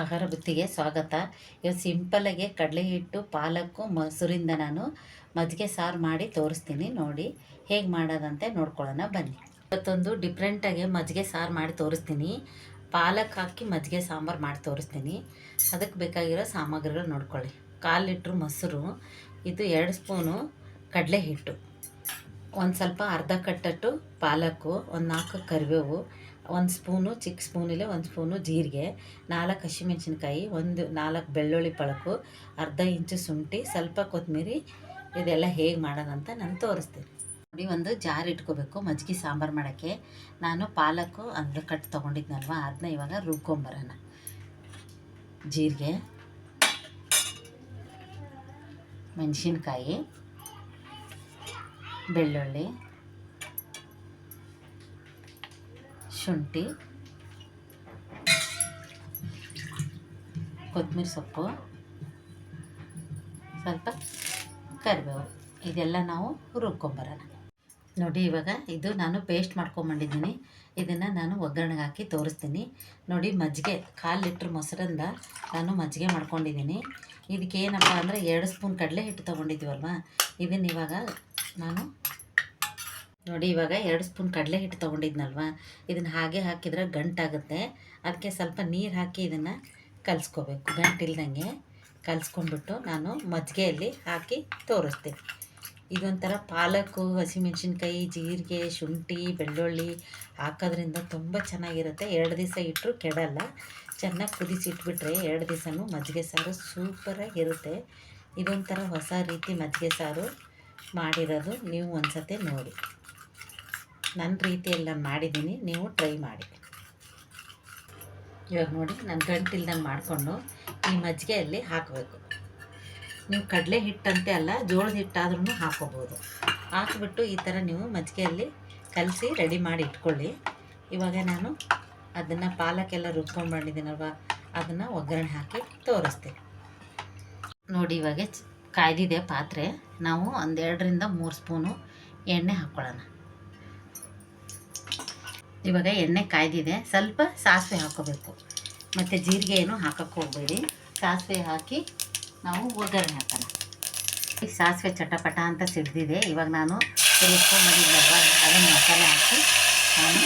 ಆಹಾರ ಬುತ್ತಿಗೆ ಸ್ವಾಗತ. ಇವತ್ತು ಸಿಂಪಲ್ಲಾಗಿ ಕಡಲೆ ಹಿಟ್ಟು ಪಾಲಕ್ಕು ಮೊಸರಿಂದ ನಾನು ಮಜ್ಜಿಗೆ ಸಾರು ಮಾಡಿ ತೋರಿಸ್ತೀನಿ. ನೋಡಿ ಹೇಗೆ ಮಾಡೋದಂತೆ ನೋಡ್ಕೊಳ್ಳೋಣ ಬನ್ನಿ. ಇವತ್ತೊಂದು ಡಿಫ್ರೆಂಟಾಗಿ ಮಜ್ಜಿಗೆ ಸಾರು ಮಾಡಿ ತೋರಿಸ್ತೀನಿ. ಪಾಲಕ್ ಹಾಕಿ ಮಜ್ಜಿಗೆ ಸಾಂಬಾರು ಮಾಡಿ ತೋರಿಸ್ತೀನಿ. ಅದಕ್ಕೆ ಬೇಕಾಗಿರೋ ಸಾಮಗ್ರಿಗಳು ನೋಡ್ಕೊಳ್ಳಿ. 1/4 ಲೀಟ್ರ್ ಮೊಸರು, ಇದು 2 ಸ್ಪೂನು ಕಡಲೆ ಹಿಟ್ಟು, ಒಂದು ಸ್ವಲ್ಪ ಅರ್ಧ ಕಟ್ಟಟ್ಟು ಪಾಲಕ್ಕು, ಒಂದು 4 ಕರಿಬೇವು, 1 ಸ್ಪೂನು ಚಿಕ್ಕ ಸ್ಪೂನಿಗೆ 1 ಸ್ಪೂನು ಜೀರಿಗೆ, 4 ಹಸಿಮೆಣಸಿನ್ಕಾಯಿ, 4 ಬೆಳ್ಳುಳ್ಳಿ ಪಳಕು, ಅರ್ಧ ಇಂಚು ಶುಂಠಿ, ಸ್ವಲ್ಪ ಕೊತ್ತಂಬರಿ. ಇದೆಲ್ಲ ಹೇಗೆ ಮಾಡೋದಂತ ನಾನು ತೋರಿಸ್ತೀನಿ. ನೋಡಿ, ಒಂದು ಜಾರ್ ಇಟ್ಕೋಬೇಕು ಮಜ್ಜಿಗೆ ಸಾಂಬಾರು ಮಾಡೋಕ್ಕೆ. ನಾನು ಪಾಲಕ್ಕು ಅರ್ಧ ಕಟ್ಟು ತೊಗೊಂಡಿದ್ನಲ್ವ, ಅದನ್ನ ಇವಾಗ ರುಬ್ಕೊಂಬರೋಣ. ಜೀರಿಗೆ, ಮೆಣಸಿನ್ಕಾಯಿ, ಬೆಳ್ಳುಳ್ಳಿ, ಶುಂಠಿ, ಕೊತ್ತಂಬರಿ ಸೊಪ್ಪು, ಸ್ವಲ್ಪ ಕರಿಬೇವು, ಇದೆಲ್ಲ ನಾವು ರುಬ್ಕೊಂಬರೋಣ. ನೋಡಿ, ಇವಾಗ ಇದು ನಾನು ಪೇಸ್ಟ್ ಮಾಡ್ಕೊಂಬಂದಿದ್ದೀನಿ. ಇದನ್ನು ನಾನು ಒಗ್ಗರಣೆಗೆ ಹಾಕಿ ತೋರಿಸ್ತೀನಿ. ನೋಡಿ, ಮಜ್ಜಿಗೆ 1/4 ಲೀಟ್ರ್ ಮೊಸರಿಂದ ನಾನು ಮಜ್ಜಿಗೆ ಮಾಡ್ಕೊಂಡಿದ್ದೀನಿ. ಇದಕ್ಕೆ ಏನಪ್ಪ ಅಂದರೆ 2 ಸ್ಪೂನ್ ಕಡಲೆ ಹಿಟ್ಟು ತೊಗೊಂಡಿದ್ದೀವಲ್ವ, ಇದನ್ನು ಇವಾಗ ನಾನು ನೋಡಿ ಇವಾಗ 2 ಸ್ಪೂನ್ ಕಡಲೆ ಹಿಟ್ಟು ತೊಗೊಂಡಿದ್ನಲ್ವ, ಇದನ್ನು ಹಾಗೆ ಹಾಕಿದ್ರೆ ಗಂಟಾಗುತ್ತೆ. ಅದಕ್ಕೆ ಸ್ವಲ್ಪ ನೀರು ಹಾಕಿ ಇದನ್ನು ಕಲಿಸ್ಕೋಬೇಕು. ಗಂಟಿಲ್ದಂಗೆ ಕಲಿಸ್ಕೊಂಡ್ಬಿಟ್ಟು ನಾನು ಮಜ್ಜಿಗೆಯಲ್ಲಿ ಹಾಕಿ ತೋರಿಸ್ತೀನಿ. ಇದೊಂಥರ ಪಾಲಕ್ಕು, ಹಸಿಮೆಣ್ಸಿನ್ಕಾಯಿ, ಜೀರಿಗೆ, ಶುಂಠಿ, ಬೆಳ್ಳುಳ್ಳಿ ಹಾಕೋದ್ರಿಂದ ತುಂಬ ಚೆನ್ನಾಗಿರುತ್ತೆ. 2 ದಿವಸ ಇಟ್ಟರು ಕೆಡಲ್ಲ. ಚೆನ್ನಾಗಿ ಕುದಿಸಿ ಇಟ್ಬಿಟ್ರೆ 2 ದಿವಸನೂ ಮಜ್ಜಿಗೆ ಸಾರು ಸೂಪರಾಗಿರುತ್ತೆ. ಇದೊಂಥರ ಹೊಸ ರೀತಿ ಮಜ್ಜಿಗೆ ಸಾರು ಮಾಡಿರೋದು. ನೀವು ಒಂದು ಸತಿ ನೋಡಿ. ನನ್ನ ರೀತಿಯಲ್ಲಿ ನಾನು ಮಾಡಿದ್ದೀನಿ, ನೀವು ಟ್ರೈ ಮಾಡಿ. ಇವಾಗ ನೋಡಿ, ನಾನು ಗಂಟಿಲ್ದಂಗೆ ಮಾಡಿಕೊಂಡು ಈ ಮಜ್ಜಿಗೆಯಲ್ಲಿ ಹಾಕಬೇಕು. ನೀವು ಕಡಲೆ ಹಿಟ್ಟಂತೆ ಅಲ್ಲ, ಜೋಳದ ಹಿಟ್ಟಾದ್ರೂ ಹಾಕೋಬೋದು. ಹಾಕಿಬಿಟ್ಟು ಈ ಥರ ನೀವು ಮಜ್ಜಿಗೆಯಲ್ಲಿ ಕಲಸಿ ರೆಡಿ ಮಾಡಿ ಇಟ್ಕೊಳ್ಳಿ. ಇವಾಗ ನಾನು ಅದನ್ನು ಪಾಲಕ್ಕೆಲ್ಲ ರುಬ್ಕೊಂಡ್ಬಂದಿದ್ದೀನಲ್ವ, ಅದನ್ನು ಒಗ್ಗರಣೆ ಹಾಕಿ ತೋರಿಸ್ತೀನಿ. ನೋಡಿ, ಇವಾಗ ಕಾಯ್ದಿದೆ ಪಾತ್ರೆ. ನಾವು 2ರಿಂದ 3 ಸ್ಪೂನು ಎಣ್ಣೆ ಹಾಕ್ಕೊಳ್ಳೋಣ. ಇವಾಗ ಎಣ್ಣೆ ಕಾಯ್ದಿದೆ. ಸ್ವಲ್ಪ ಸಾಸಿವೆ ಹಾಕೋಬೇಕು, ಮತ್ತು ಜೀರಿಗೆ ಏನು ಹಾಕೋಕ್ಕೆ ಹೋಗಬೇಡಿ. ಸಾಸಿವೆ ಹಾಕಿ ನಾವು ಒಗ್ಗರಣೆ ಹಾಕೋಣ. ಈಗ ಸಾಸಿವೆ ಚಟಪಟ ಅಂತ ಸಿಡ್ದಿದೆ. ಇವಾಗ ನಾನು ರುಬ್ಕೊಂಡ್ಬಂದಿದ್ನಲ್ವ, ಅದನ್ನು ಮಸಾಲೆ ಹಾಕಿ ನಾನು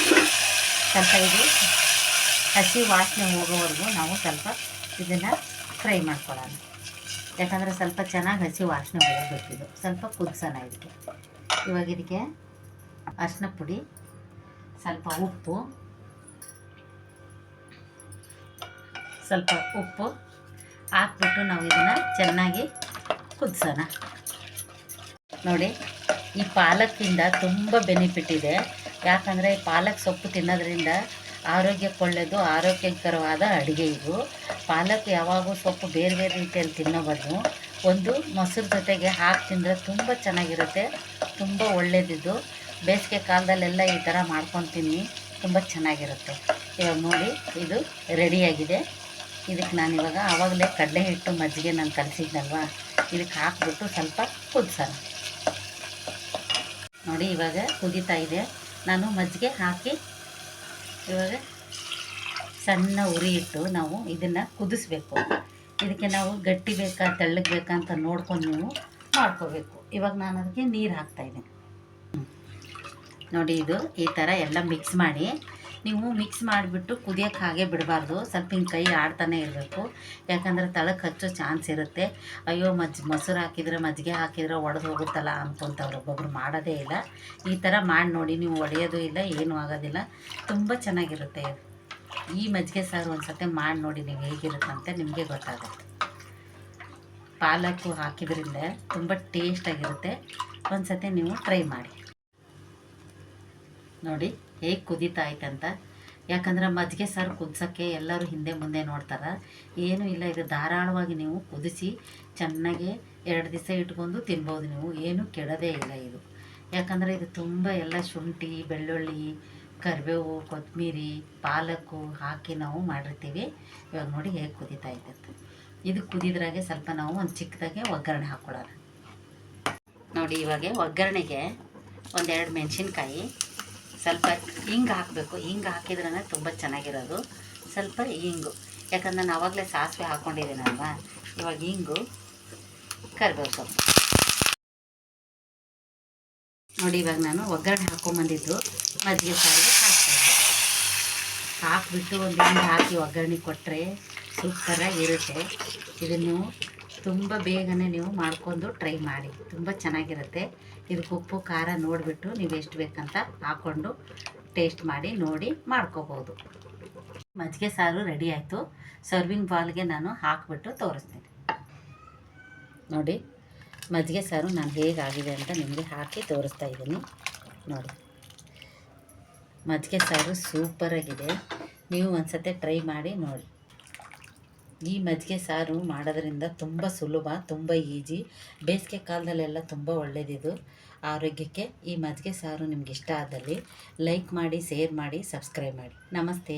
ಸ್ವಲ್ಪ ಇದು ಹಸಿ ವಾಸನೆ ಹೋಗೋವರೆಗೂ ನಾವು ಸ್ವಲ್ಪ ಇದನ್ನು ಫ್ರೈ ಮಾಡ್ಕೊಳ್ಳೋಣ. ಯಾಕಂದರೆ ಸ್ವಲ್ಪ ಚೆನ್ನಾಗಿ ಹಸಿ ವಾಸನೆ ಹೋಗಬೇಕಿದು. ಸ್ವಲ್ಪ ಕುದಿಸೋಣ ಇದಕ್ಕೆ. ಇವಾಗ ಇದಕ್ಕೆ ಅರಿಶಿನ ಪುಡಿ, ಸ್ವಲ್ಪ ಉಪ್ಪು ಹಾಕ್ಬಿಟ್ಟು ನಾವು ಇದನ್ನು ಚೆನ್ನಾಗಿ ಕುದಿಸೋಣ. ನೋಡಿ, ಈ ಪಾಲಕ್ಕಿಂದ ತುಂಬ ಬೆನಿಫಿಟ್ ಇದೆ. ಯಾಕಂದರೆ ಈ ಪಾಲಕ್ ಸೊಪ್ಪು ತಿನ್ನೋದ್ರಿಂದ ಆರೋಗ್ಯಕ್ಕೆ ಒಳ್ಳೆಯದು, ಆರೋಗ್ಯಕರವಾದ ಅಡುಗೆ ಇದು. ಪಾಲಕ್ ಯಾವಾಗೂ ಸೊಪ್ಪು ಬೇರೆ ಬೇರೆ ರೀತಿಯಲ್ಲಿ ತಿನ್ನೋ ಬದಲು ಒಂದು ಮೊಸರು ಜೊತೆಗೆ ಹಾಕಿ ತಿಂದರೆ ತುಂಬ ಚೆನ್ನಾಗಿರುತ್ತೆ, ತುಂಬ ಒಳ್ಳೆಯದಿದ್ದು. ಬೇಸಿಗೆ ಕಾಲದಲ್ಲೆಲ್ಲ ಈ ಥರ ಮಾಡ್ಕೊಂಡು ತಿನ್ನಿ, ತುಂಬ ಚೆನ್ನಾಗಿರುತ್ತೆ. ಇವಾಗ ನೋಡಿ, ಇದು ರೆಡಿಯಾಗಿದೆ. ಇದಕ್ಕೆ ನಾನಿವಾಗ ಆವಾಗಲೇ ಕಡಲೆ ಹಿಟ್ಟು ಮಜ್ಜಿಗೆ ನಾನು ಕಲಸಿದ್ನಲ್ವ, ಇದಕ್ಕೆ ಹಾಕ್ಬಿಟ್ಟು ಸ್ವಲ್ಪ ಕುದಿಸೋಣ. ನೋಡಿ, ಇವಾಗ ಕುದೀತಾ ಇದೆ. ನಾನು ಮಜ್ಜಿಗೆ ಹಾಕಿ ಇವಾಗ ಸಣ್ಣ ಉರಿ ಇಟ್ಟು ನಾವು ಇದನ್ನು ಕುದಿಸ್ಬೇಕು. ಇದಕ್ಕೆ ನಾವು ಗಟ್ಟಿ ಬೇಕಾ ತೆಳ್ಳಗೆ ಬೇಕಾ ಅಂತ ನೋಡ್ಕೊಂಡು ನೀವು ಮಾಡ್ಕೋಬೇಕು. ಇವಾಗ ನಾನು ಅದಕ್ಕೆ ನೀರು ಹಾಕ್ತಾಯಿದ್ದೀನಿ. ನೋಡಿ, ಇದು ಈ ಥರ ಎಲ್ಲ ಮಿಕ್ಸ್ ಮಾಡಿ, ನೀವು ಮಿಕ್ಸ್ ಮಾಡಿಬಿಟ್ಟು ಕುದಿಯೋಕ್ಕೆ ಹಾಗೆ ಬಿಡಬಾರ್ದು. ಸ್ವಲ್ಪ ಹಿಂಗೆ ಕೈ ಆಡ್ತಾನೆ ಇರಬೇಕು. ಯಾಕಂದರೆ ತಳಕ್ಕೆ ಹಚ್ಚೋ ಚಾನ್ಸ್ ಇರುತ್ತೆ. ಅಯ್ಯೋ ಮೊಸರು ಹಾಕಿದ್ರೆ ಮಜ್ಜಿಗೆ ಹಾಕಿದ್ರೆ ಒಡೆದು ಹೋಗುತ್ತಲ್ಲ ಅಂದ್ಕೊತವ್ರು. ಒಬ್ಬೊಬ್ರು ಮಾಡೋದೇ ಇಲ್ಲ. ಈ ಥರ ಮಾಡಿ ನೋಡಿ, ನೀವು ಒಡೆಯೋದು ಇಲ್ಲ, ಏನೂ ಆಗೋದಿಲ್ಲ, ತುಂಬ ಚೆನ್ನಾಗಿರುತ್ತೆ. ಈ ಮಜ್ಜಿಗೆ ಸಾರು ಒಂದು ಸತಿ ಮಾಡಿ ನೋಡಿ, ನೀವು ಹೇಗಿರುತ್ತಂತೆ ನಿಮಗೆ ಗೊತ್ತಾಗುತ್ತೆ. ಪಾಲಕ್ಕು ಹಾಕಿದ್ರಿಂದ ತುಂಬ ಟೇಸ್ಟಾಗಿರುತ್ತೆ. ಒಂದು ಸತಿ ನೀವು ಟ್ರೈ ಮಾಡಿ. ನೋಡಿ ಹೇಗೆ ಕುದೀತಾ ಐತಂತ. ಯಾಕಂದ್ರೆ ಮಜ್ಜಿಗೆ ಸಾರು ಕುದಿಸೋಕ್ಕೆ ಎಲ್ಲರೂ ಹಿಂದೆ ಮುಂದೆ ನೋಡ್ತಾರೆ. ಏನೂ ಇಲ್ಲ, ಇದು ಧಾರಾಳವಾಗಿ ನೀವು ಕುದಿಸಿ ಚೆನ್ನಾಗಿ 2 ದಿವಸ ಇಟ್ಕೊಂಡು ತಿನ್ಬೋದು ನೀವು. ಏನೂ ಕೆಡೋದೇ ಇಲ್ಲ ಇದು. ಯಾಕಂದರೆ ಇದು ತುಂಬ ಎಲ್ಲ ಶುಂಠಿ, ಬೆಳ್ಳುಳ್ಳಿ, ಕರಿಬೇವು, ಕೊತ್ತಂಬರಿ, ಪಾಲಕ್ಕು ಹಾಕಿ ನಾವು ಮಾಡಿರ್ತೀವಿ. ಇವಾಗ ನೋಡಿ ಹೇಗೆ ಕುದೀತಾ ಐತಂತ. ಇದು ಕುದಿದ್ರಾಗೆ ಸ್ವಲ್ಪ ನಾವು ಒಂದು ಚಿಕ್ಕದಾಗೆ ಒಗ್ಗರಣೆ ಹಾಕ್ಕೊಳ್ಳೋಣ. ನೋಡಿ, ಇವಾಗ ಒಗ್ಗರಣೆಗೆ 1-2 ಮೆಣಸಿನ್ಕಾಯಿ, ಸ್ವಲ್ಪ ಹಿಂಗೆ ಹಾಕಬೇಕು. ಹಿಂಗೆ ಹಾಕಿದ್ರೇ ತುಂಬ ಚೆನ್ನಾಗಿರೋದು. ಸ್ವಲ್ಪ ಹಿಂಗು ಯಾಕಂದ್ರೆ ನಾನು ಆವಾಗಲೇ ಸಾಸಿವೆ ಹಾಕ್ಕೊಂಡಿದ್ದೀನಲ್ವಾ. ಇವಾಗ ಹಿಂಗು, ಕರಿಬೇವು ಸೊಪ್ಪು ನೋಡಿ. ಇವಾಗ ನಾನು ಒಗ್ಗರಣೆ ಹಾಕ್ಕೊಂಬಂದಿದ್ದು ಮಜ್ಜಿಗೆ ಸಾರಿಗೆ ಹಾಕ್ತಾಯಿದ್ದೆ. ಹಾಕಿಬಿಟ್ಟು ಒಂದು ಹಿಂಗೆ ಹಾಕಿ ಒಗ್ಗರಣೆ ಕೊಟ್ಟರೆ ಸೂಪರಾಗಿರುತ್ತೆ. ಇದನ್ನು ತುಂಬ ಬೇಗನೆ ನೀವು ಮಾಡ್ಕೊಂಡು ಟ್ರೈ ಮಾಡಿ, ತುಂಬ ಚೆನ್ನಾಗಿರುತ್ತೆ. ಇದಕ್ಕೆ ಉಪ್ಪು ಖಾರ ನೋಡಿಬಿಟ್ಟು ನೀವು ಎಷ್ಟು ಬೇಕಂತ ಹಾಕ್ಕೊಂಡು ಟೇಸ್ಟ್ ಮಾಡಿ ನೋಡಿ ಮಾಡ್ಕೋಬೋದು. ಮಜ್ಜಿಗೆ ಸಾರು ರೆಡಿ ಆಯಿತು. ಸರ್ವಿಂಗ್ ಬಾಲ್ಗೆ ನಾನು ಹಾಕಿಬಿಟ್ಟು ತೋರಿಸ್ತೀನಿ ನೋಡಿ. ಮಜ್ಜಿಗೆ ಸಾರು ನಾನು ಹೇಗಾಗಿದೆ ಅಂತ ನಿಮಗೆ ಹಾಕಿ ತೋರಿಸ್ತಾ ಇದ್ದೀನಿ ನೋಡಿ. ಮಜ್ಜಿಗೆ ಸಾರು ಸೂಪರಾಗಿದೆ. ನೀವು ಒಂದು ಸತಿ ಟ್ರೈ ಮಾಡಿ ನೋಡಿ. ಈ ಮಜ್ಜಿಗೆ ಸಾರು ಮಾಡೋದ್ರಿಂದ ತುಂಬ ಸುಲಭ, ತುಂಬ ಈಜಿ. ಬೇಸಿಗೆ ಕಾಲದಲ್ಲೆಲ್ಲ ತುಂಬ ಒಳ್ಳೆಯದಿದು ಆರೋಗ್ಯಕ್ಕೆ. ಈ ಮಜ್ಜಿಗೆ ಸಾರು ನಿಮ್ಗೆ ಇಷ್ಟ ಆದಲ್ಲಿ ಲೈಕ್ ಮಾಡಿ, ಶೇರ್ ಮಾಡಿ, ಸಬ್ಸ್ಕ್ರೈಬ್ ಮಾಡಿ. ನಮಸ್ತೆ.